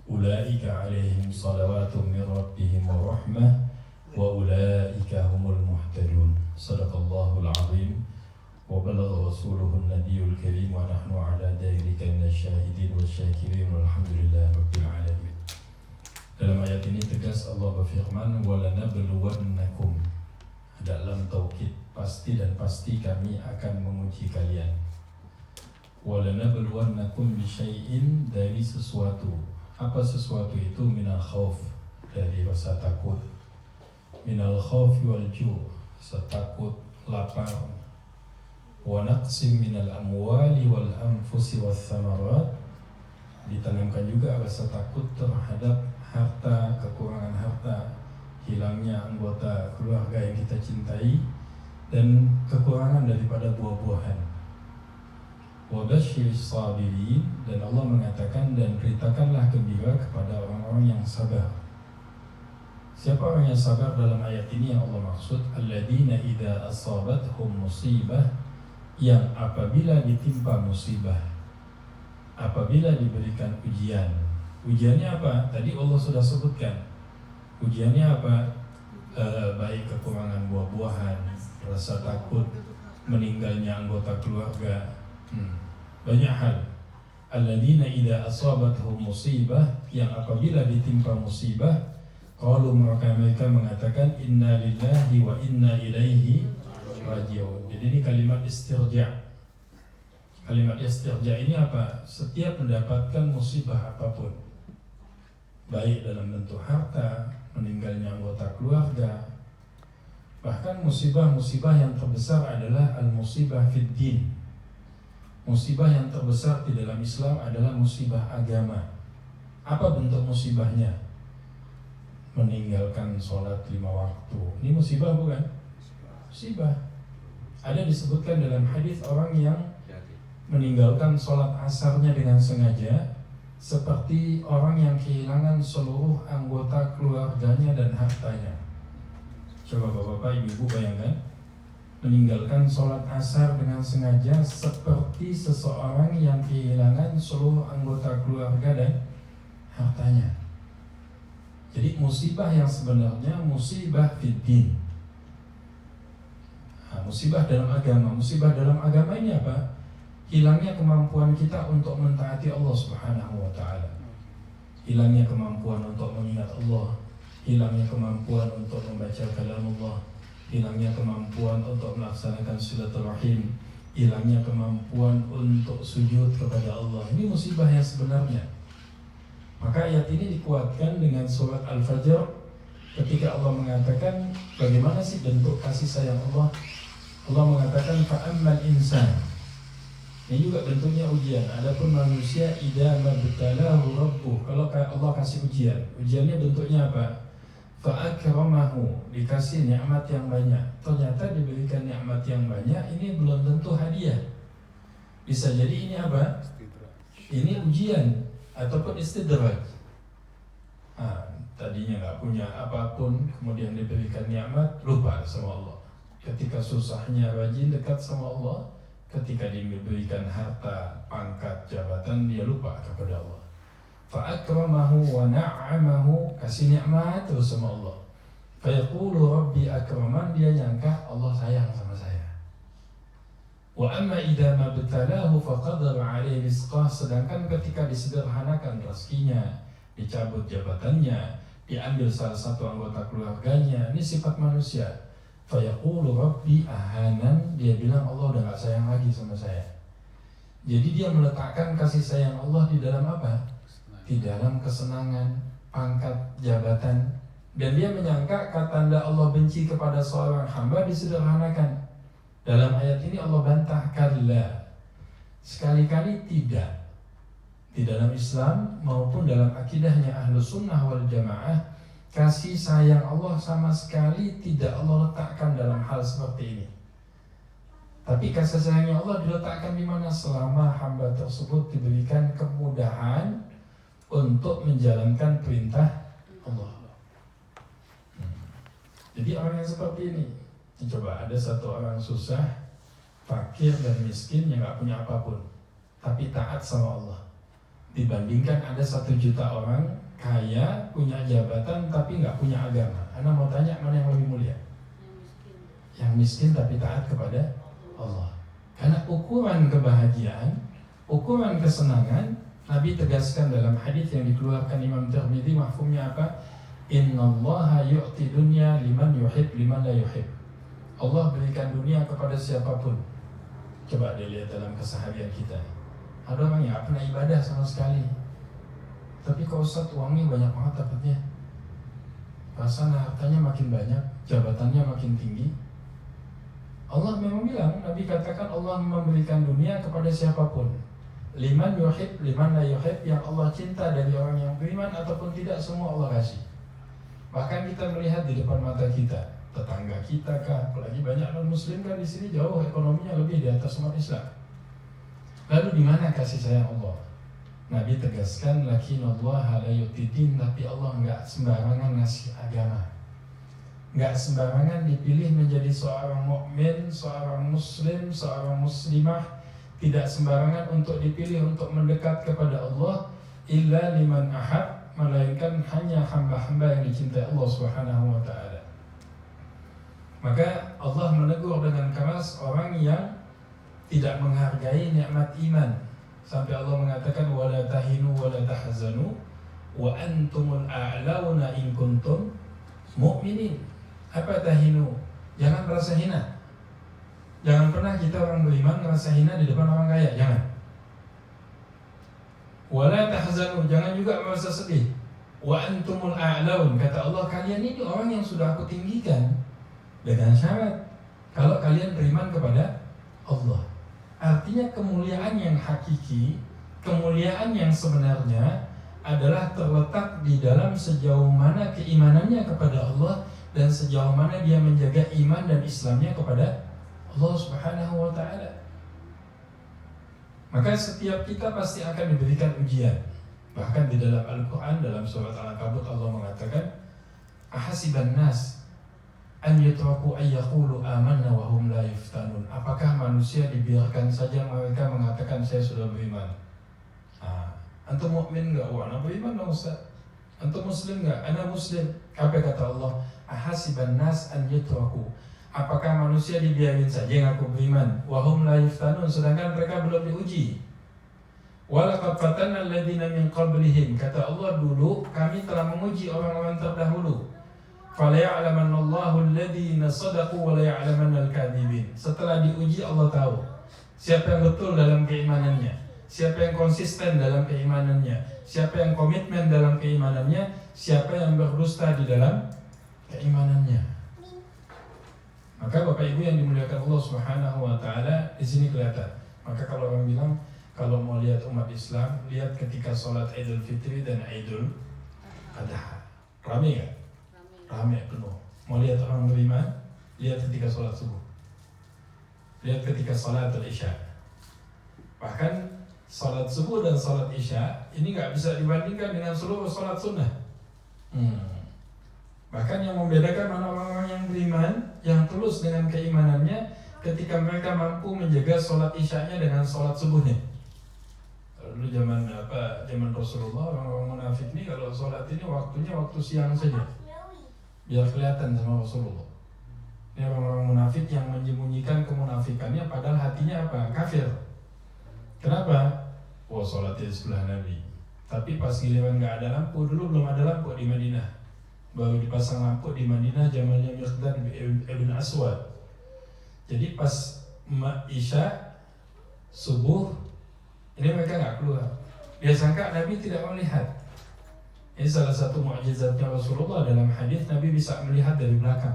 ulaika alaihim salawatun min rabbihim wa rahmah wa ulaika humul muhtadun. Sadaqallahul azim wa balagha rasuluhun nabiyul karim wa nahnu ala dzalika minasyahidin wasyakirin walhamdulillahi rabbil alamin. Dalam ayat ini tegas Allah berfirman, walanabluwannakum, dalam taukid pasti dan pasti kami akan menguji kalian. Walanabluwannakum bisyai'in, dari sesuatu. Apa sesuatu itu? Minal khauf, dari rasa takut. Minal khaufi wal ju', rasa takut, lapar. Wa naqsim minal amwali wal anfusi was thamarat, ditanamkan juga rasa takut terhadap harta, kekurangan harta, hilangnya anggota keluarga yang kita cintai, dan kekurangan daripada buah-buahan. Wa basyiris sabirin, dan Allah mengatakan, dan beritakanlah gembira kepada orang-orang yang sabar. Siapa orang yang sabar dalam ayat ini yang Allah maksud? Alladzina idza asabathum musibah, yang apabila ditimpa musibah, apabila diberikan ujian. Ujiannya apa? Tadi Allah sudah sebutkan. Ujiannya apa? Baik kekurangan buah-buahan, rasa takut, meninggalnya anggota keluarga, banyak hal. Alladzina idza asabathum musibah, yang apabila ditimpa musibah, qalu, maka mereka mengatakan inna lillahi wa inna ilaihi raji'un. Jadi ini kalimat istirja'. Kalimat istirja' ini apa? Setiap mendapatkan musibah apapun, baik dalam bentuk harta, meninggalnya anggota keluarga, bahkan musibah-musibah yang terbesar adalah al-musibah fid din. Musibah yang terbesar di dalam Islam adalah musibah agama. Apa bentuk musibahnya? Meninggalkan sholat 5 waktu. Ini musibah bukan? Musibah. Ada disebutkan dalam hadis orang yang meninggalkan sholat asarnya dengan sengaja seperti orang yang kehilangan seluruh anggota keluarganya dan hartanya. Coba bapak-bapak, ibu-ibu bayangkan, meninggalkan sholat asar dengan sengaja seperti seseorang yang kehilangan seluruh anggota keluarga dan hartanya. Jadi musibah yang sebenarnya musibah fid din. Musibah dalam agama. Musibah dalam agama ini apa? Hilangnya kemampuan kita untuk mentaati Allah Subhanahu wa ta'ala. Hilangnya kemampuan untuk mengingat Allah. Hilangnya kemampuan untuk membaca kalam Allah. Hilangnya kemampuan untuk melaksanakan silaturahim. Hilangnya kemampuan untuk sujud kepada Allah. Ini musibah yang sebenarnya. Maka ayat ini dikuatkan dengan surat Al-Fajr ketika Allah mengatakan bagaimana sih bentuk kasih sayang Allah. Allah mengatakan fa'ammal insan. Ini juga bentuknya ujian. Adapun manusia idza mabtalahu rabbuh, kalau Allah kasih ujian, ujiannya bentuknya apa? Fa'akramahu, dikasih nikmat yang banyak. Ternyata diberikan nikmat yang banyak, ini belum tentu hadiah. Bisa jadi ini apa? Ini ujian ataupun istidraj. Tadinya nggak punya apapun, kemudian diberikan nikmat, lupa sama Allah. Ketika susahnya rajin dekat sama Allah. Ketika diberikan harta, pangkat, jabatan, dia lupa kepada Allah. Fa'akramahu wa na'amahu, kasih nikmat terus sama Allah. Fayaqulu rabbi akraman, dia nyangka Allah sayang sama saya. Wa amma idza mabtalahu faqadara alaihi rizqah, sedangkan ketika disederhanakan rezekinya, dicabut jabatannya, diambil salah satu anggota keluarganya, ini sifat manusia. Fayaqulu rabbi ahanan, dia bilang Allah udah gak sayang lagi sama saya. Jadi dia meletakkan kasih sayang Allah di dalam apa? Di dalam kesenangan, pangkat, jabatan. Dan dia menyangka tanda Allah benci kepada seorang hamba disederhanakan. Dalam ayat ini Allah bantah, kalla, sekali-kali tidak. Di dalam Islam maupun dalam akidahnya Ahlus Sunnah wal Jamaah, kasih sayang Allah sama sekali tidak Allah letakkan dalam hal seperti ini. Tapi kasih sayangnya Allah diletakkan di mana? Selama hamba tersebut diberikan kemudahan untuk menjalankan perintah Allah. Jadi orang yang seperti ini, coba ada satu orang susah, fakir dan miskin yang gak punya apapun, tapi taat sama Allah. dibandingkan ada 1 juta orang kaya, punya jabatan tapi nggak punya agama. Anda mau tanya mana yang lebih mulia? Yang miskin tapi taat kepada Allah. Karena ukuran kebahagiaan, ukuran kesenangan, Nabi tegaskan dalam hadis yang dikeluarkan Imam Tirmidzi, mafhumnya apa? Innallaha yu'ti dunya liman yuhib liman la yuhib. Allah berikan dunia kepada siapapun. Coba dilihat dalam keseharian kita. Ada orang yang gak pernah ibadah sama sekali, tapi kalau Ustaz uangnya banyak banget dapatnya, perasaan hartanya makin banyak, jabatannya makin tinggi. Allah memang bilang, Nabi katakan Allah memberikan dunia kepada siapapun. Liman yuhib, liman la yuhib, yang Allah cinta dari orang yang beriman ataupun tidak, semua Allah kasih. Bahkan kita melihat di depan mata kita, tetangga kita kah, apalagi banyak non muslim kan di sini jauh ekonominya lebih di atas umat Islam. Lalu di mana kasih sayang Allah? Nabi tegaskan, lakinnallaha la yu'tidin, tapi Allah enggak sembarangan ngasih agama. Enggak sembarangan dipilih menjadi seorang mukmin, seorang muslim, seorang muslimah. Tidak sembarangan untuk dipilih untuk mendekat kepada Allah, illa liman ahab, melainkan hanya hamba-hamba yang dicintai Allah Subhanahu wa taala. Maka Allah menegur dengan keras orang yang tidak menghargai nikmat iman, sampai Allah mengatakan wala tahinu wala tahzanu wa antumul a'launa in kuntum mu'minin. Apa tahinu? Jangan merasa hina. Jangan pernah kita orang beriman merasa hina di depan orang kaya, jangan. Wala tahzanu, jangan juga merasa sedih. Wa antumul a'laun, kata Allah, kalian ini orang yang sudah aku tinggikan, dengan syarat kalau kalian beriman kepada Allah. Artinya kemuliaan yang hakiki, kemuliaan yang sebenarnya adalah terletak di dalam sejauh mana keimanannya kepada Allah dan sejauh mana dia menjaga iman dan Islamnya kepada Allah Subhanahu wa ta'ala. Maka setiap kita pasti akan diberikan ujian. Bahkan di dalam Al-Quran, dalam surat Al-Ankabut, Allah mengatakan, ahasiban nas an yutraku ayyaqulu amanna wa hum la yuftanun. Apakah manusia dibiarkan saja mereka mengatakan saya sudah beriman? Antum mukmin enggak? Wah, ana beriman dong Ustaz. Antum muslim enggak? Ana muslim. Apa kata Allah? Ahasiban nas an yutraku. Apakah manusia dibiarin saja ngaku beriman? Wa hum la yuftanun, sedangkan mereka belum diuji. Walaqad fatanna alladziina min qablihim. Kata Allah, dulu kami telah menguji orang-orang terdahulu. Falaya'lamannallahu alladziina shadaqu wa laya'lamannal kadhibin. Setelah diuji Allah tahu siapa yang betul dalam keimanannya, siapa yang konsisten dalam keimanannya, siapa yang komitmen dalam keimanannya, siapa yang berdusta di dalam keimanannya. Maka Bapak Ibu yang dimuliakan Allah Subhanahu wa taala, di sini kelihatan. Maka kalau orang bilang kalau mau lihat umat Islam, lihat ketika sholat Idul Fitri dan Idul Adha. Ramai enggak? Ramai penuh. Mau lihat orang beriman, lihat ketika sholat subuh, lihat ketika sholat Isya. Bahkan sholat subuh dan sholat Isya ini nggak bisa dibandingkan dengan seluruh sholat sunnah. Bahkan yang membedakan mana orang-orang yang beriman, yang tulus dengan keimanannya, ketika mereka mampu menjaga sholat Isyanya dengan sholat subuhnya. Dulu zaman Rasulullah, orang-orang munafik ini kalau sholat ini waktunya waktu siang saja, biar kelihatan sama Rasulullah. Ini orang-orang munafik yang menyembunyikan kemunafikannya padahal hatinya apa? Kafir. Kenapa? Sholatnya di sebelah Nabi. Tapi pas giliran nggak ada lampu, dulu belum ada lampu di Madinah, baru dipasang lampu di Madinah zamannya Miqdad ibn Aswad. Jadi pas Isya, subuh, ini mereka nggak keluar. Dia sangka Nabi tidak melihat. Ini salah satu mukjizatnya Rasulullah. Dalam hadis Nabi bisa melihat dari belakang.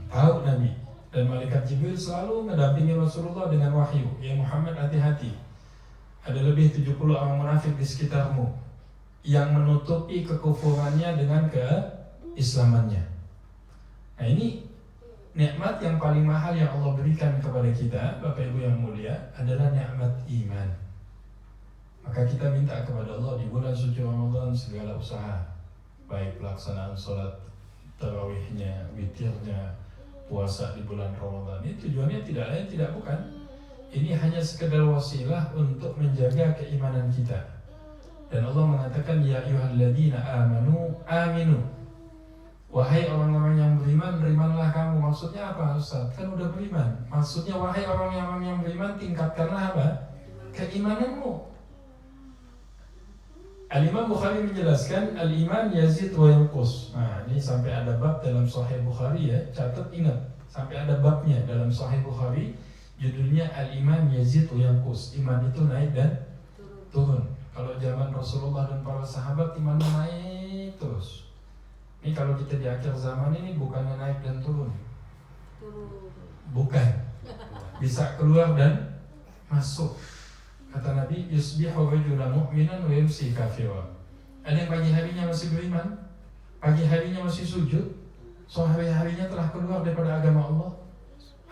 Tahu Nabi. Dan malaikat Jibril selalu mendampingi Rasulullah dengan wahyu. Ya Muhammad, hati-hati. Ada lebih 70 orang munafik di sekitarmu yang menutupi kekufurannya dengan keislamannya. Nah, ini nikmat yang paling mahal yang Allah berikan kepada kita, Bapak Ibu yang mulia, adalah nikmat iman. Maka kita minta kepada Allah di bulan suci Ramadan segala usaha, baik pelaksanaan sholat tarawihnya, witirnya, puasa di bulan Ramadan, ini tujuannya tidak lain tidak bukan Ini hanya sekedar wasilah untuk menjaga keimanan kita. Dan Allah mengatakan ya ayyuhalladzina aminu. Wahai orang-orang yang beriman, berimanlah kamu. Maksudnya apa Ustaz? Kan udah beriman. Maksudnya wahai orang-orang yang beriman, tingkatkanlah apa? Keimananmu. Al-Imam Bukhari menjelaskan al-iman yazid wa yanqus. Nah, ini sampai ada bab dalam Sahih Bukhari ya. Catat ingat, sampai ada babnya dalam Sahih Bukhari. Judulnya al-iman yazid wa yanqus. Iman itu naik dan turun. Kalau zaman Rasulullah dan para sahabat iman naik terus. Ini kalau kita di akhir zaman ini bukannya naik dan turun. Bukan. Bisa keluar dan masuk. Kata Nabi, yusbihu rajulun mu'minan wa yumsi kafiran. Ada yang pagi harinya masih beriman, pagi harinya masih sujud, sore harinya telah keluar daripada agama Allah.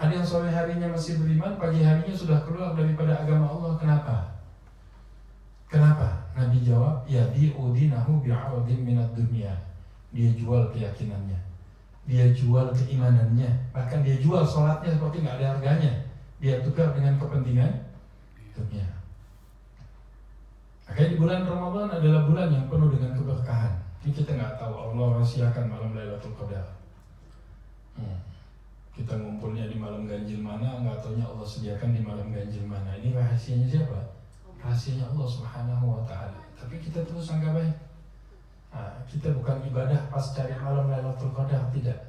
Ada yang sore harinya masih beriman, pagi harinya sudah keluar daripada agama Allah. Kenapa? Kenapa? Nabi jawab, yabi'u dinahu bi'aradin minad dunya. Dia jual keyakinannya, dia jual keimanannya, bahkan dia jual sholatnya seperti nggak ada harganya. Dia tukar dengan kepentingan dunia. Makanya di bulan Ramadan adalah bulan yang penuh dengan keberkahan. Ini kita nggak tahu Allah rahasiakan malam Lailatul Qadar. Kita ngumpulnya di malam ganjil mana, nggak taunya Allah sediakan di malam ganjil mana. Ini rahasianya siapa? Rahasianya Allah Subhanahu Wa Taala. Tapi kita terus anggap baik. Nah, kita bukan ibadah pas cari malam Lailatul Qadar, tidak.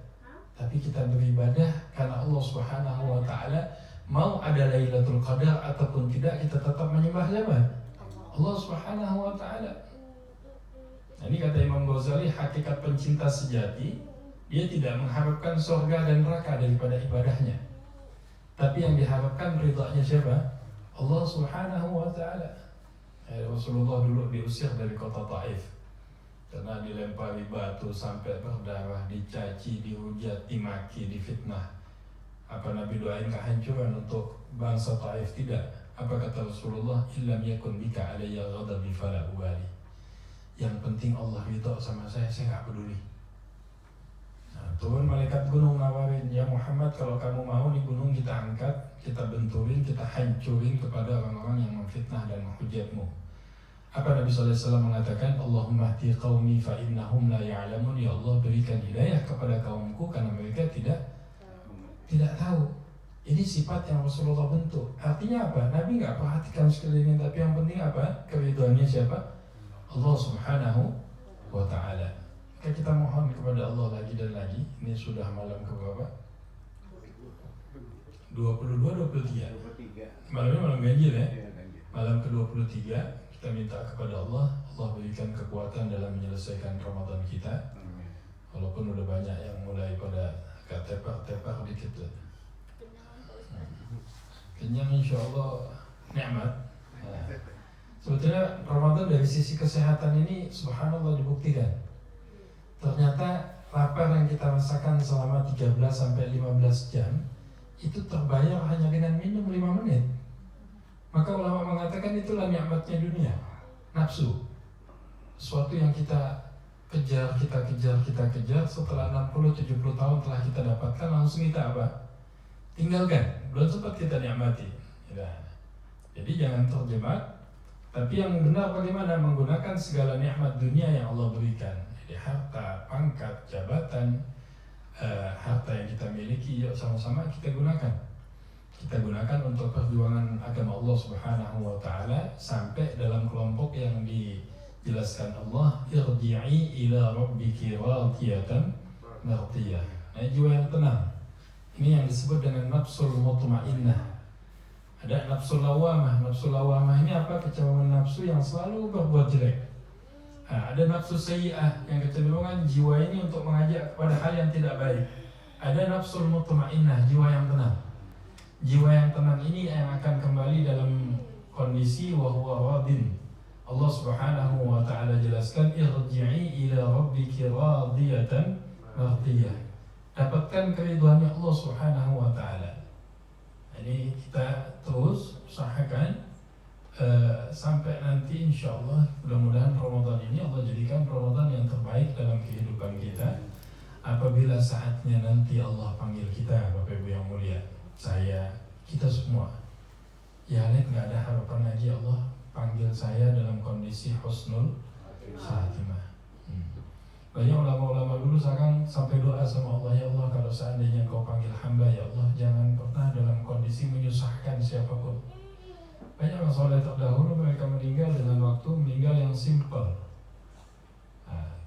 Tapi kita beribadah karena Allah Subhanahu Wa Taala mau ada Lailatul Qadar ataupun tidak, kita tetap menyembah siapa? Allah Subhanahu Wa Taala. Nah, ini kata Imam Ghazali, hakikat pencinta sejati, dia tidak mengharapkan surga dan neraka daripada ibadahnya. Tapi yang diharapkan ridhanya siapa? Allah Subhanahu Wa Taala. Rasulullah dulu diusir dari kota Taif karena dilempari batu sampai berdarah, dicaci, dihujat, dimaki, difitnah. Apa Nabi doain kehancuran untuk bangsa Taif? Tidak. Apa kata Rasulullah? Illam yakun bika alayya ghadabi fala ubali. Yang penting Allah ridha sama saya nggak peduli. Nah, turun malaikat gunung nawarin, ya Muhammad, kalau kamu mau nih gunung kita angkat, kita benturin, kita hancurin kepada orang-orang yang memfitnah dan menghujatmu. Apa Nabi SAW mengatakan, Allahumma hdi qaumi fa innahum la ya'lamun. Ya Allah, berikan hidayah kepada kaumku karena mereka tidak tahu. Ini sifat yang Rasulullah bentuk. Artinya apa? Nabi nggak perhatikan sekelilingnya, tapi yang penting apa? Keridhaannya siapa? Allah Subhanahu Wa Taala. Maka kita mohon kepada Allah lagi dan lagi. Ini sudah malam keberapa? 22, 23. Malamnya malam ganjil ya? Malam ke-23. Kita minta kepada Allah berikan kekuatan dalam menyelesaikan Ramadan kita. Walaupun udah banyak yang mulai pada agak tepar-tepar dikit. Kenyang insya Allah nikmat. Nah, sebetulnya Ramadan dari sisi kesehatan ini subhanallah dibuktikan. Ternyata lapar yang kita rasakan selama 13 sampai 15 jam itu terbayar hanya dengan minum 5 menit. Maka ulama mengatakan itulah nikmatnya dunia, nafsu. Sesuatu yang kita kejar, setelah 60-70 tahun telah kita dapatkan, langsung kita apa? Tinggalkan, belum sempat kita nikmati. Ya. Jadi jangan terjebak. Tapi yang benar bagaimana menggunakan segala nikmat dunia yang Allah berikan. Jadi harta, pangkat, jabatan, harta yang kita miliki, yuk sama-sama kita gunakan. Kita gunakan untuk perjuangan agama Allah Subhanahu Wa Taala sampai dalam kelompok yang dijelaskan Allah, irji'i ila rabbiki radiyatan mardiyah. Nah, jiwa yang tenang. Ini yang disebut dengan nafsul mutmainnah. Ada nafsul lawamah. Nafsul lawamah ini apa? Kecenderungan nafsu yang selalu berbuat jelek. Nah, ada nafsu sayyi'ah yang kecenderungan jiwa ini untuk mengajak kepada hal yang tidak baik. Ada nafsul mutmainnah, jiwa yang tenang. Jiwa yang tenang ini yang akan kembali dalam kondisi wa huwa radin. Allah Subhanahu Wa Taala jelaskan, irji'i ila rabbiki radiyatan mardiyah. Dapatkan keridhaannya Allah Subhanahu Wa Taala. Jadi kita terus usahakan sampai nanti insyaallah, mudah-mudahan Ramadan ini Allah jadikan Ramadan yang terbaik dalam kehidupan kita. Apabila saatnya nanti Allah panggil kita, Bapak Ibu yang mulia, saya, kita semua, ya nggak ada harapan lagi, Allah panggil saya dalam kondisi husnul khatimah. Banyak ulama-ulama dulu sekarang sampai doa sama Allah, ya Allah kalau seandainya Kau panggil hamba, ya Allah jangan pernah dalam kondisi menyusahkan siapapun. Banyak orang soleh terdahulu mereka meninggal dengan waktu meninggal yang simple,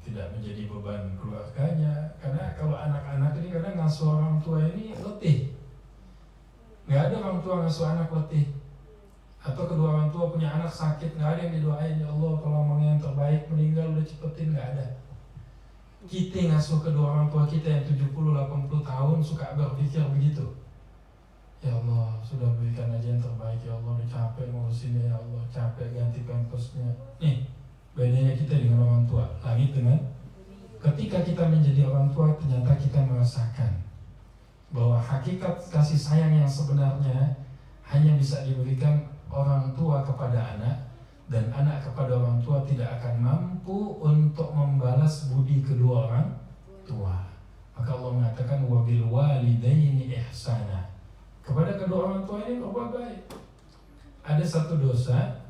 tidak menjadi beban keluarganya. Karena kalau anak-anak ini kadang ngasuh orang tua ini letih. Nggak ada orang tua ngasuh anak letih. Atau kedua orang tua punya anak sakit, nggak ada yang didoain, ya Allah kalau mau yang terbaik meninggal udah cepetin, nggak ada. Kita ngasuh kedua orang tua kita yang 70-80 tahun suka berpikir begitu. Ya Allah sudah berikan aja yang terbaik, ya Allah udah capek ngurusinnya, ya Allah capek ganti pampersnya. Nih bedanya kita dengan orang tua, langit dengan ketika kita menjadi orang tua ternyata kita merasakan bahwa hakikat kasih sayang yang sebenarnya hanya bisa diberikan orang tua kepada anak, dan anak kepada orang tua tidak akan mampu untuk membalas budi kedua orang tua. Maka Allah mengatakan wabil walidaini ihsana, kepada kedua orang tua ini berbuat baik. Ada satu dosa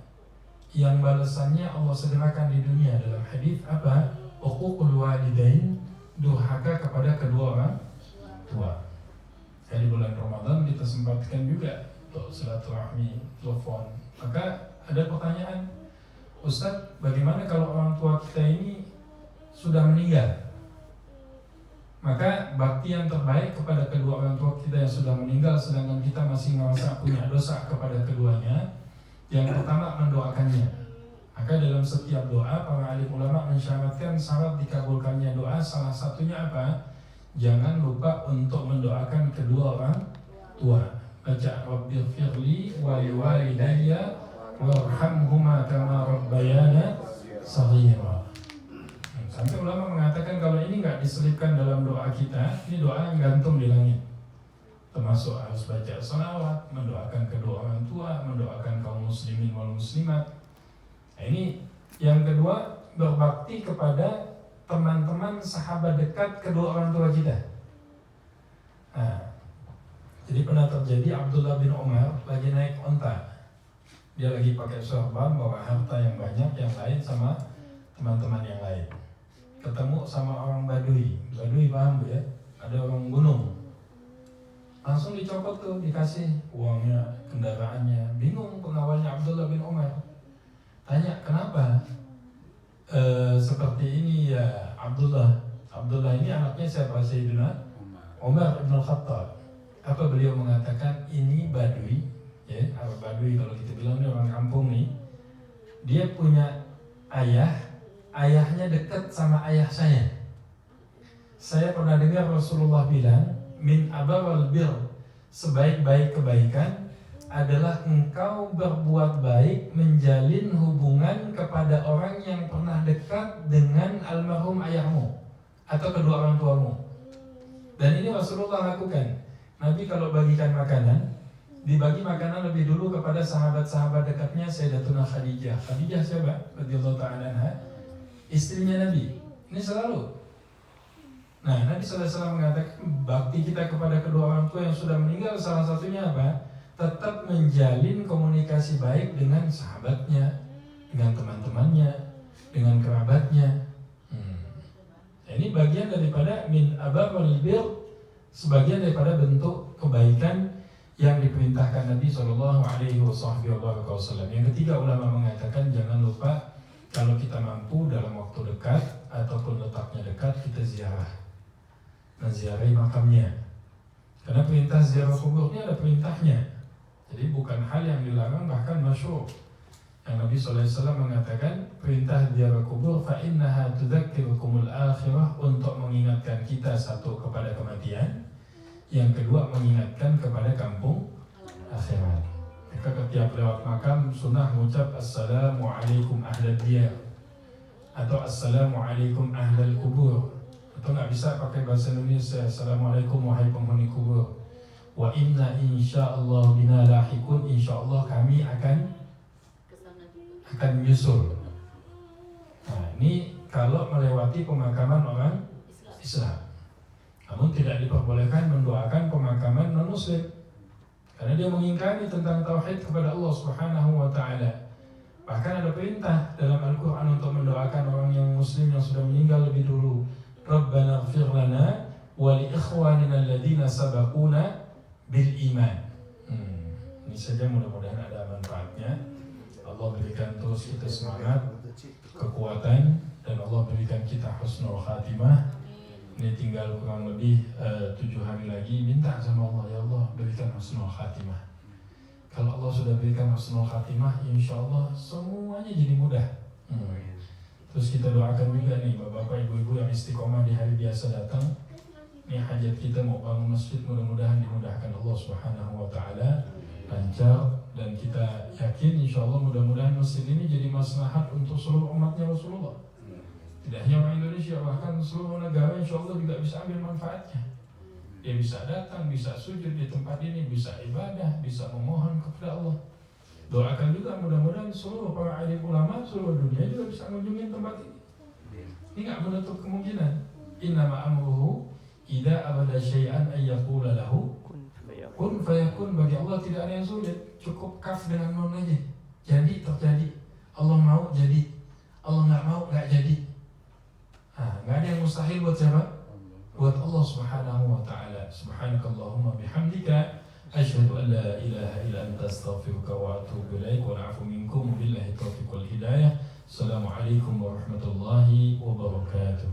yang balasannya Allah segerakan di dunia dalam hadis apa? Uququl walidain, durhaka kepada kedua orang tua. Di bulan Ramadan kita sempatkan juga untuk silaturahmi, telepon. Maka ada pertanyaan, Ustaz, bagaimana kalau orang tua kita ini sudah meninggal? Maka bakti yang terbaik kepada kedua orang tua kita yang sudah meninggal, sedangkan kita masih merasa punya dosa kepada keduanya, yang pertama mendoakannya. Maka dalam setiap doa para alim ulama mensyaratkan syarat dikabulkannya doa, salah satunya apa? Jangan lupa untuk mendoakan kedua orang tua. Baca Rabbighfirli wa liwalidayya warhamhuma kama rabbayana shaghira. Sampai ulama mengatakan kalau ini nggak diselipkan dalam doa kita, ini doa yang gantung di langit. Termasuk harus baca sholawat, mendoakan kedua orang tua, mendoakan kaum muslimin wal muslimat. Nah, ini yang kedua, berbakti kepada teman-teman sahabat dekat kedua orang tua kita. Nah, jadi pernah terjadi Abdullah bin Umar lagi naik onta. Dia lagi pakai sorban, bawa harta yang banyak, yang lain sama teman-teman yang lain. Ketemu sama orang Badui. Badui paham Bu ya? Ada orang gunung. Langsung dicopot tuh, dikasih uangnya, kendaraannya. Bingung pengawalnya Abdullah bin Umar. Tanya, kenapa seperti ini ya Abdullah? Abdullah ini anaknya siapa? Sayyidina Umar bin Khattab. Apa beliau mengatakan? Ini Badui. Ya, Arab Badui kalau kita bilang ini orang kampung nih. Dia punya ayah, ayahnya dekat sama ayah saya. Saya pernah dengar Rasulullah bilang, min abawal bir, sebaik-baik kebaikan adalah engkau berbuat baik menjalin hubungan kepada orang yang pernah dekat dengan almarhum ayahmu atau kedua orang tuamu. Dan ini Rasulullah lakukan. Nabi kalau bagikan makanan, dibagi makanan lebih dulu kepada sahabat-sahabat dekatnya Sayyidatuna Khadijah. Khadijah siapa? Radhiyallahu ta'ala anha, istrinya Nabi. Ini selalu. Nah, Nabi SAW mengatakan bakti kita kepada kedua orang tua yang sudah meninggal salah satunya apa? Tetap menjalin komunikasi baik dengan sahabatnya, dengan teman-temannya, dengan kerabatnya. Ini bagian daripada min abawal bir, sebagian daripada bentuk kebaikan yang diperintahkan Nabi SAW. Yang ketiga, ulama mengatakan jangan lupa kalau kita mampu dalam waktu dekat ataupun letaknya dekat, kita ziarah, menziarahi makamnya. Karena perintah ziarah kubur ini ada perintahnya. Jadi bukan hal yang dilarang, bahkan masyhur. Yang Nabi SAW mengatakan perintah ziarah kubur fa innaha tudzakirukumul akhirah, untuk mengingatkan kita satu kepada kematian, yang kedua mengingatkan kepada kampung akhirat. Maka setiap lewat makam sunnah mengucap assalamualaikum ahlal diyar atau assalamualaikum ahlal kubur, atau nggak bisa pakai bahasa Indonesia assalamualaikum wahai penghuni kubur, wa inna insyaallah bina lahikun, insyaallah kami akan menyusul. Nah, ini kalau melewati pemakaman orang Islam. Namun tidak diperbolehkan mendoakan pemakaman non-muslim. Karena dia mengingkari tentang tauhid kepada Allah Subhanahu wa taala. Bahkan ada perintah dalam Al-Qur'an untuk mendoakan orang yang muslim yang sudah meninggal lebih dulu. Rabbana ighfir lana wa li ikhwanina alladhina sabaquna bil iman. Ini saja mudah-mudahan ada manfaatnya. Allah berikan terus kita semangat, kekuatan, dan Allah berikan kita husnul khatimah. Ini tinggal kurang lebih 7 hari lagi. Minta sama Allah, ya Allah berikan husnul khatimah. Kalau Allah sudah berikan husnul khatimah, insya Allah semuanya jadi mudah. Terus kita doakan juga nih bapak-bapak, ibu-ibu yang istiqomah di hari biasa datang. Ini hajat kita mau bangun masjid, mudah-mudahan dimudahkan Allah Subhanahu wa taala, lancar, dan kita yakin insya Allah mudah-mudahan masjid ini jadi maslahat untuk seluruh umatnya Rasulullah. Tidak hanya orang Indonesia, bahkan seluruh negara insya Allah juga bisa ambil manfaatnya. Dia bisa datang, bisa sujud di tempat ini, bisa ibadah, bisa memohon kepada Allah. Doakan juga mudah-mudahan seluruh para alim ulama seluruh dunia juga bisa mengunjungi tempat ini. Ini nggak menutup kemungkinan. Innama amruhu idza abada syai'an ay yaqula lahu kun fayakun. Bagi Allah tidak ada yang sulit, cukup kaf dengan nun aja. Jadi terjadi. Allah mau jadi, Allah nggak mau nggak jadi. Nggak ada yang mustahil buat siapa? Buat Allah Subhanahu wa taala. Subhanakallahumma bihamdika asyhadu an la ilaha illa anta astaghfiruka wa atubu ilaik wa a'fu minkum billahi taufiq wal hidayah. Assalamualaikum warahmatullahi wabarakatuh.